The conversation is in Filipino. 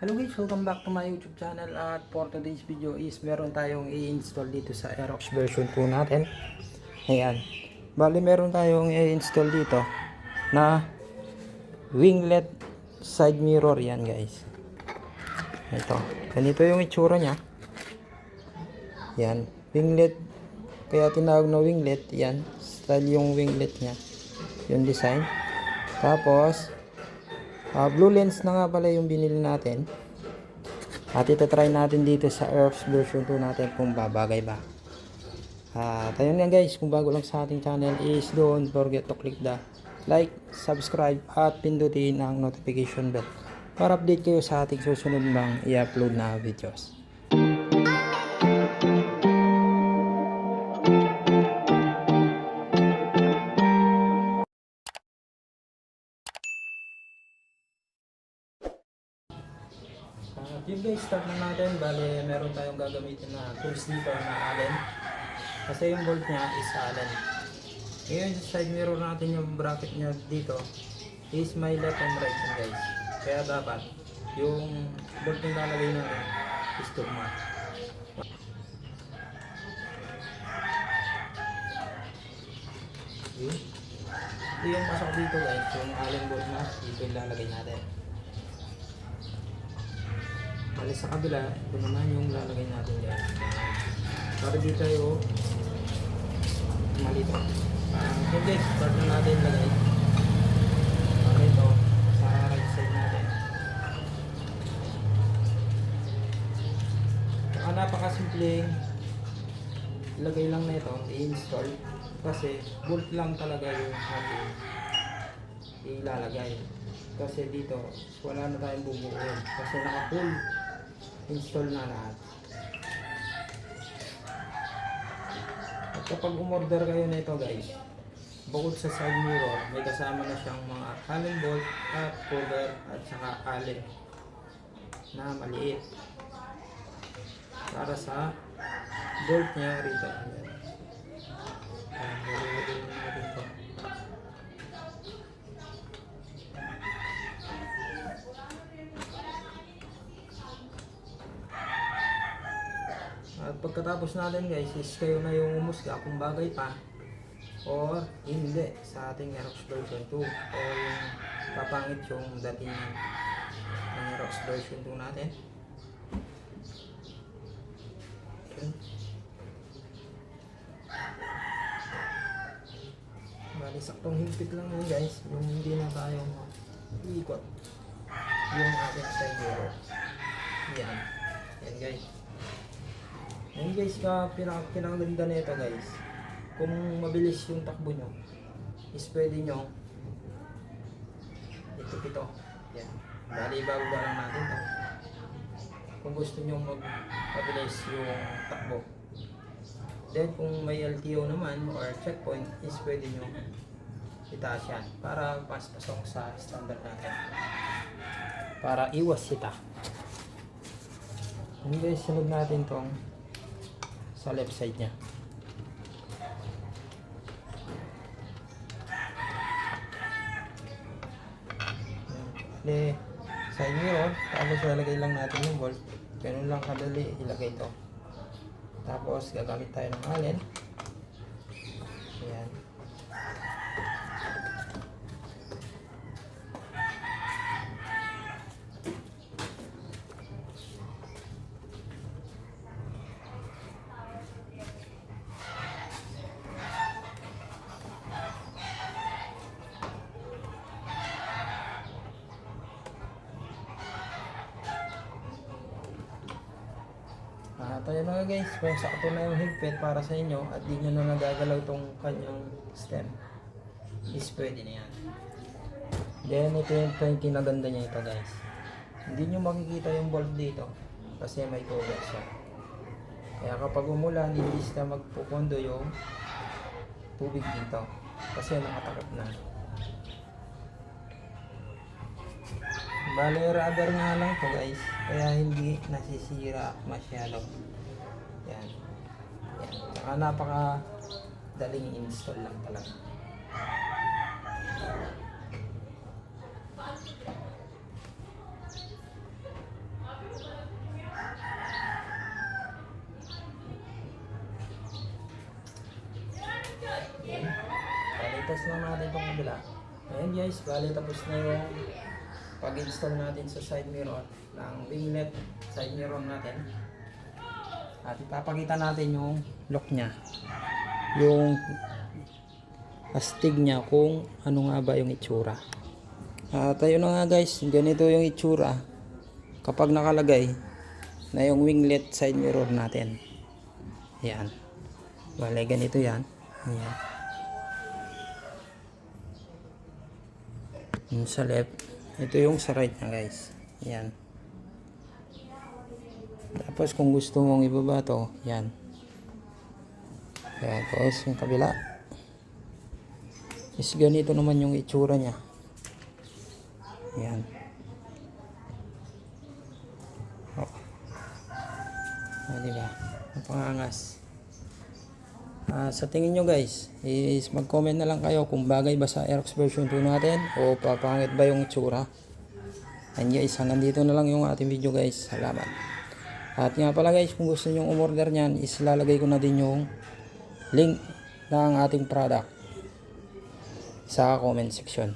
Hello guys, welcome back to my YouTube channel. At for today's video is meron tayong i-install dito sa Aerox version 2 natin. Ayan. Bali meron tayong i-install dito na winglet side mirror yan guys. Ito. Ganito yung itsura niya. Yan. Winglet. Kaya tinawag na winglet. Yan. Style yung winglet niya. Yung design. Tapos blue lens na nga pala yung binili natin. At ito-try natin dito sa Aerox version 2 natin kung babagay ba. At ayun nga guys, kung bago lang sa ating channel is don't forget to click the like, subscribe at pindutin ang notification bell para update kayo sa ating susunod bang i-upload na videos. Yun guys, start na natin. Bale, meron tayong gagamitin na tools dito na Allen. Kasi yung bolt niya is Allen. Ngayon, sa side mirror natin yung bracket niya dito is may left and right yan guys. Kaya dapat yung bolt yung lalagay natin is tugma. Okay. Ito yung pasok dito guys, yung Allen bolt na dito yung lalagay natin. Bali sa kabila, ito naman yung lalagay natin guys. Para di tayo malito. Okay guys, start na natin lagay. Para ito, sa right side natin. Saka napakasimpleng ilagay lang na ito, i-install. Kasi bolt lang talaga yung ating ilalagay. Kasi dito, wala na tayong bubuuin. Kasi naka-full install na lahat. At kapag umorder kayo na ito guys, bukod sa side mirror, may kasama na siyang mga Allen bolt at cover at saka Allen na maliit para sa bolt niya rito. At pagkatapos natin guys is kayo na yung umusga kung bagay pa or hindi sa ating Aerox version 2 o yung papangit yung dating ng Aerox version 2 natin. Bali saktong higpit lang yun guys, yung hindi na tayo iikot yung ating side mirror. Yan. Yan guys. Yan guys, pinakaganda na ito guys, kung mabilis yung takbo nyo is pwede nyo ito. Yan. Bali ibababa lang natin ito kung gusto nyo mabilis yung takbo. Then kung may LTO naman or checkpoint is pwede nyo itaas yan para pasok sa standard natin para iwas sita. Yan guys, sunod natin tong sa left side niya. Side mirror, tapos lalagay lang natin yung bolt. Ganun lang kadali ilagay ito. Tapos gagamit tayo ng Allen. Ayan. Tayo na nga guys, kung sakto na yung higpit para sa inyo at di nyo na nagagalaw itong kanyang stem is pwede na yan. Then ito yung kinaganda niya ito guys, hindi nyo makikita yung bulb dito kasi may cover siya. Kaya kapag umulan, hindi sila magpupondo yung tubig dito kasi nakatakip na. Bale rubber nga lang to guys, kaya hindi nasisira masyado. Yan. Yan. Saka napaka daling install lang talaga. test lang natin itong kabila. Ayan guys, bali tapos na yung pag-install natin sa side mirror ng winglet side mirror natin. At ipapakita natin yung lock niya. Yung astig niya kung ano nga ba yung itsura. At ayun na nga guys, ganito yung itsura kapag nakalagay na yung winglet side mirror natin. Ayan. Bale, ganito yan. Ayan. Yung sa left. Ito yung sa right na guys. Ayan. Tapos kung gusto mong ibaba to, yan. Ayan. Tapos yung kabila. Is ganito naman yung itsura niya. Ayan. Oh. Diba? Napangangas. Sa tingin nyo guys, is mag-comment na lang kayo kung bagay ba sa Aerox version 2 natin o papangit ba yung itsura. And guys, hanggang dito na lang yung ating video guys. Salamat. At nga pala guys, kung gusto nyo umorder nyan, is lalagay ko na din yung link ng ating product sa comment section.